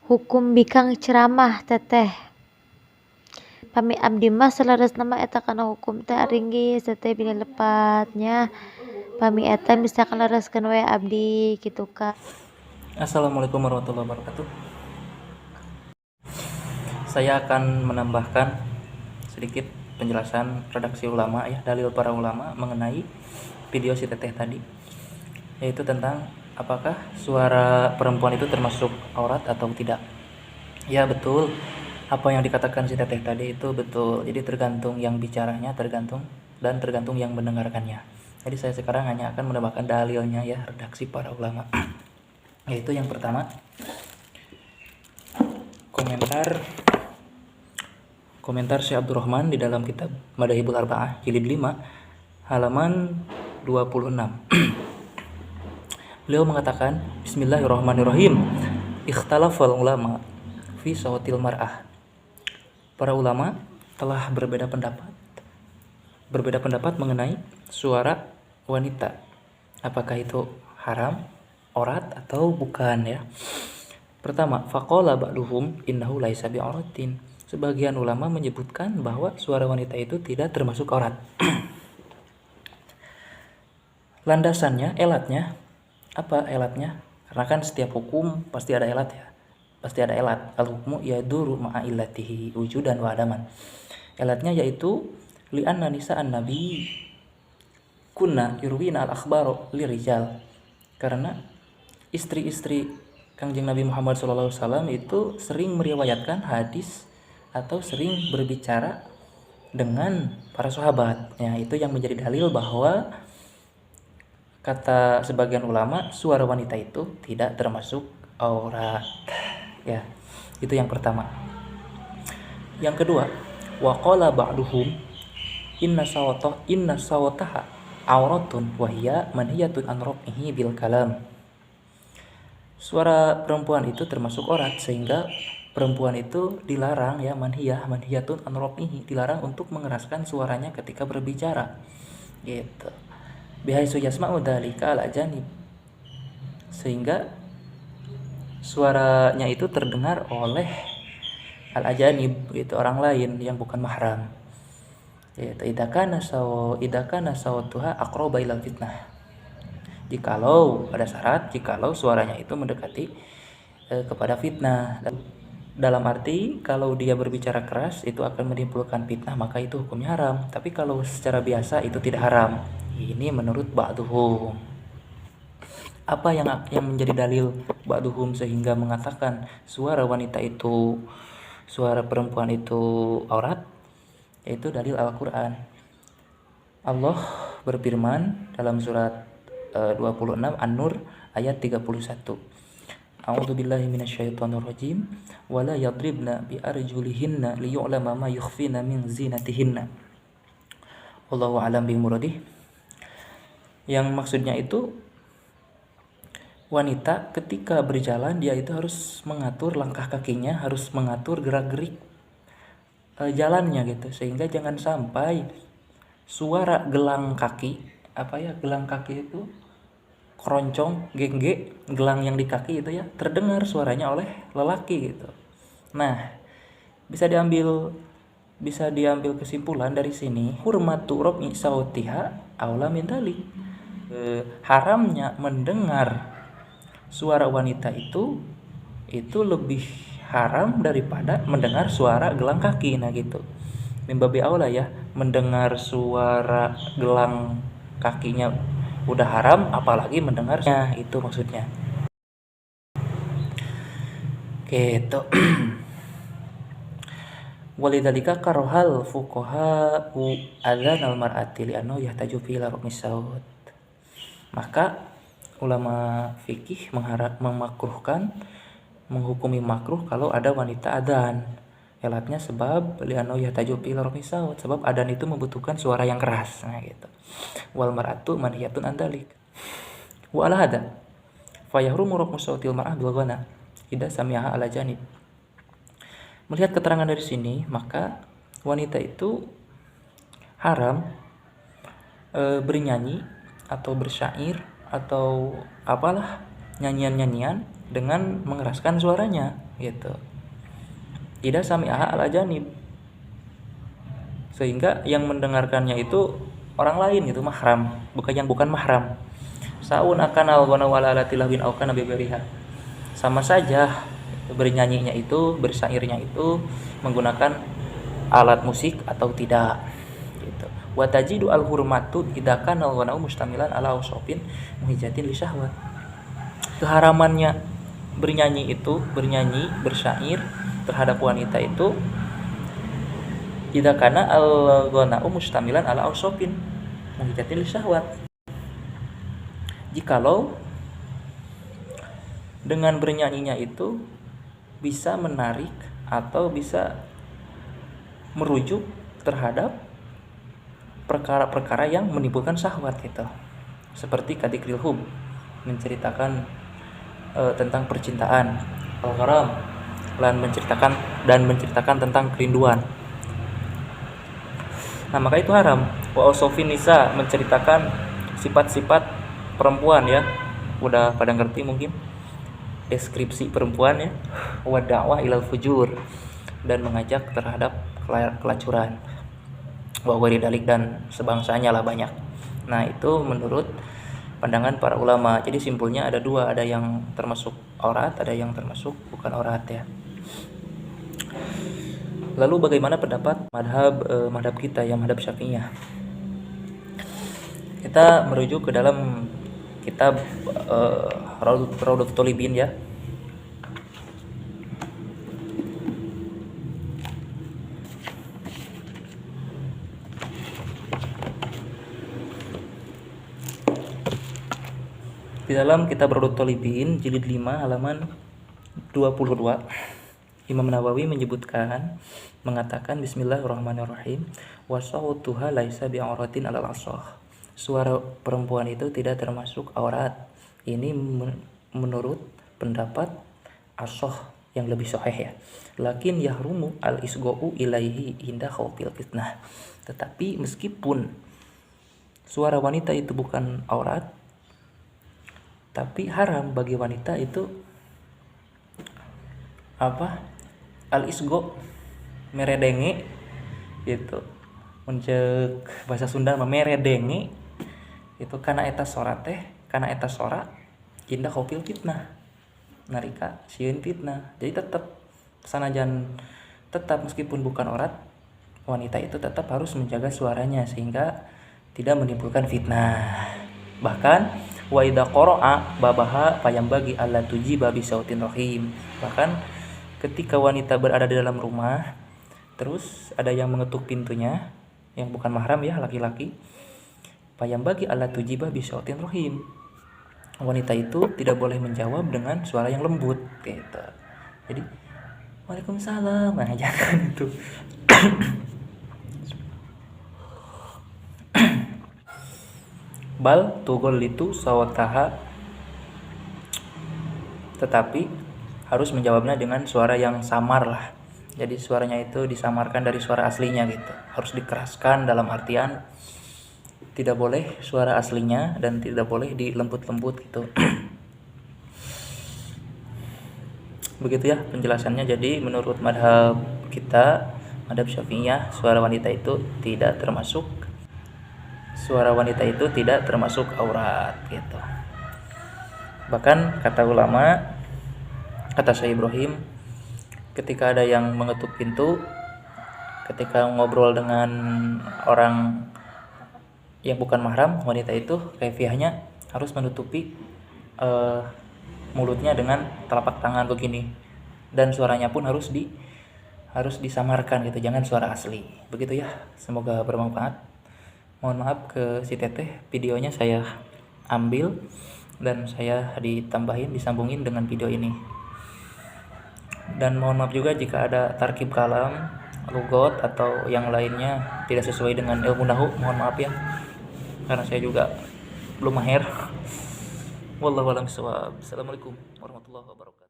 Hukum bikang ceramah teteh. Pami abdi mah salaras nama eta kana hukum teh aringgis teteh bila lepatnya. Pami eta misalkan laraskeun we abdi kitu kan. Assalamualaikum warahmatullahi wabarakatuh. Saya akan menambahkan sedikit penjelasan redaksi ulama ya, dalil para ulama mengenai video si teteh tadi, yaitu tentang apakah suara perempuan itu termasuk aurat atau tidak. Ya betul, apa yang dikatakan si teteh tadi itu betul. Jadi tergantung yang bicaranya, tergantung yang mendengarkannya. Jadi saya sekarang hanya akan menambahkan dalilnya ya, redaksi para ulama. Yaitu yang pertama, komentar Syekh Abdurrahman di dalam kitab Madahibul Arba'ah jilid 5 halaman 26. Beliau mengatakan, Bismillahirrahmanirrahim. Ikhtalafal ulama fi sawatil mar'ah. Para ulama telah berbeda pendapat mengenai suara wanita. Apakah itu haram, aurat atau bukan ya? Pertama, faqala ba'duhum innahu laisa bi'auratin. Sebagian ulama menyebutkan bahwa suara wanita itu tidak termasuk aurat. Landasannya, elatnya, apa elatnya? Karena kan setiap hukum pasti ada elat ya. Pasti ada elat. Al-hukmu yaduru ma'a illatihi wujudan wa adaman. Elatnya yaitu li'anna nisa'an nabi kunna yurwina al-akhbaru lirijal. Karena istri-istri Kangjeng Nabi Muhammad SAW itu sering meriwayatkan hadis atau sering berbicara dengan para sahabat. Ya, itu yang menjadi dalil bahwa kata sebagian ulama suara wanita itu tidak termasuk aurat. Ya, itu yang pertama. Yang kedua, waqala ba'duhum inna sawataha auratun wa hiya manhiyatun an rafihi bil kalam. Suara perempuan itu termasuk aurat sehingga perempuan itu dilarang ya, manhiyatun an rafihi, dilarang untuk mengeraskan suaranya ketika berbicara. Gitu. Bihaisu yasma'u dzalika al ajanib. Sehingga suaranya itu terdengar oleh al ajanib, itu orang lain yang bukan mahram. Yaitu idakana sawatuha aqraba ilal fitnah. Jikalau ada syarat, jikalau suaranya itu mendekati kepada fitnah. Dalam arti kalau dia berbicara keras itu akan menimbulkan fitnah, maka itu hukumnya haram. Tapi kalau secara biasa itu tidak haram. Ini menurut ba'duhum. Apa yang menjadi dalil ba'duhum sehingga mengatakan suara perempuan itu aurat? Yaitu dalil Al-Quran. Allah berfirman dalam surat 26 An-Nur ayat 31. A'udzubillahi minasyaitonirrajim wala yadribna bi arjulihinna liyu'lama ma yukhfina min zinatihinna. Wallahu a'lam bimuradih. Yang maksudnya itu wanita ketika berjalan dia itu harus mengatur langkah kakinya, harus mengatur gerak-gerik jalannya gitu, sehingga jangan sampai suara gelang kaki, gelang kaki itu keroncong, gengge, gelang yang di kaki itu ya, terdengar suaranya oleh lelaki gitu. Nah, bisa diambil kesimpulan dari sini, hurmatu rabbi sautiha aula min dalik. Haramnya mendengar suara wanita itu lebih haram daripada mendengar suara gelang kaki. Nah gitu, min babi aula ya, mendengar suara gelang kakinya udah haram, apalagi mendengarnya, itu maksudnya. Gitu. Walidzalika karohal fuqaha adzan al-mar'ati li'annahu yahtaju fi larqis saut. Maka ulama fikih menghukumi makruh kalau ada wanita adzan. Elatnya sebab li'annahu yahtaju fi larqis saut, sebab adzan itu membutuhkan suara yang keras. Nah gitu. Wal mar'atu manhiyatun an dzalik. Wa ala hada fa yahrumu raqmu sautil mar'ah bil ghana idza sami'aha ala janib. Melihat keterangan dari sini, maka wanita itu haram bernyanyi atau bersyair atau apalah nyanyian-nyanyian dengan mengeraskan suaranya gitu. Tidak sami'aha al ajanib, sehingga yang mendengarkannya itu orang lain gitu, mahram, bukan mahram. Saun akan al-ghana wala alatilahwin aukana biberiha, sama saja bernyanyinya itu, bersairnya itu menggunakan alat musik atau tidak gitu. Wa tajidu al-hurmatu idza kana al-ghana'u mustamilan ala ausofin muhijatin li syahwat. Keharamannya bernyanyi bersyair terhadap wanita itu idza kana al-ghana'u mustamilan ala ausofin muhijatin li syahwat, jikalau dengan bernyanyinya itu bisa menarik atau bisa merujuk terhadap perkara-perkara yang menimbulkan syahwat gitu. Seperti kadikril hub, menceritakan tentang percintaan, al-gharam, dan menceritakan tentang kerinduan. Nah, maka itu haram. Wa usofin nisa, menceritakan sifat-sifat perempuan ya. Udah pada ngerti mungkin deskripsi perempuan ya. Wa da'wah ilal fujur, dan mengajak terhadap kelacuran. Wa ghairi dalik, dan sebangsanya lah banyak. Nah, itu menurut pandangan para ulama. Jadi simpulnya ada dua, ada yang termasuk aurat, ada yang termasuk bukan aurat ya. Lalu bagaimana pendapat madhab kita yang madhab Syafi'iyah? Kita merujuk ke dalam kitab Raudhatul Thalibin ya. Di dalam kitab Raudhatul Thalibin jilid 5 halaman 22, Imam Nawawi mengatakan bismillahirrahmanirrahim, wa sautuha laisa bi'auratin alal ashah. Suara perempuan itu tidak termasuk aurat. Ini menurut pendapat ashah yang lebih sahih ya. Lakin yahrumu al-isga'u ilaihi inda khawfil fitnah. Tetapi meskipun suara wanita itu bukan aurat, tapi haram bagi wanita itu al-isgo, meredenge gitu. Mencek bahasa Sunda meredenge itu kana eta sora indah khofil fitnah, narika sieun fitnah. Jadi tetap meskipun bukan aurat, wanita itu tetap harus menjaga suaranya sehingga tidak menimbulkan fitnah. Bahkan wa idza qara'a babaha fayambagi alla tujiba bi sautin rahim. Bahkan ketika wanita berada di dalam rumah, terus ada yang mengetuk pintunya yang bukan mahram ya, laki-laki, fayambagi alla tujiba bi sautin rahim. Wanita itu tidak boleh menjawab dengan suara yang lembut gitu. Jadi Waalaikumsalam, nah jangan itu. Bal tughallitu sawataha, tetapi harus menjawabnya dengan suara yang samar lah. Jadi suaranya itu disamarkan dari suara aslinya gitu. Harus dikeraskan dalam artian tidak boleh suara aslinya dan tidak boleh dilembut-lembut gitu. Begitu ya penjelasannya. Jadi menurut madhab kita, madhab Syafi'iyah, suara wanita itu tidak termasuk aurat gitu. Bahkan kata ulama, kata Syekh Ibrahim, ketika ada yang mengetuk pintu, ketika ngobrol dengan orang yang bukan mahram, wanita itu kaifiahnya harus menutupi mulutnya dengan telapak tangan begini, dan suaranya pun harus disamarkan gitu, jangan suara asli. Begitu ya, semoga bermanfaat. Mohon maaf ke si teteh, videonya saya ambil dan saya disambungin dengan video ini. Dan mohon maaf juga jika ada tarkib kalam, lugot atau yang lainnya tidak sesuai dengan ilmu nahwu, mohon maaf ya. Karena saya juga belum mahir. Wallahu a'lam bishawab. Assalamualaikum warahmatullahi wabarakatuh.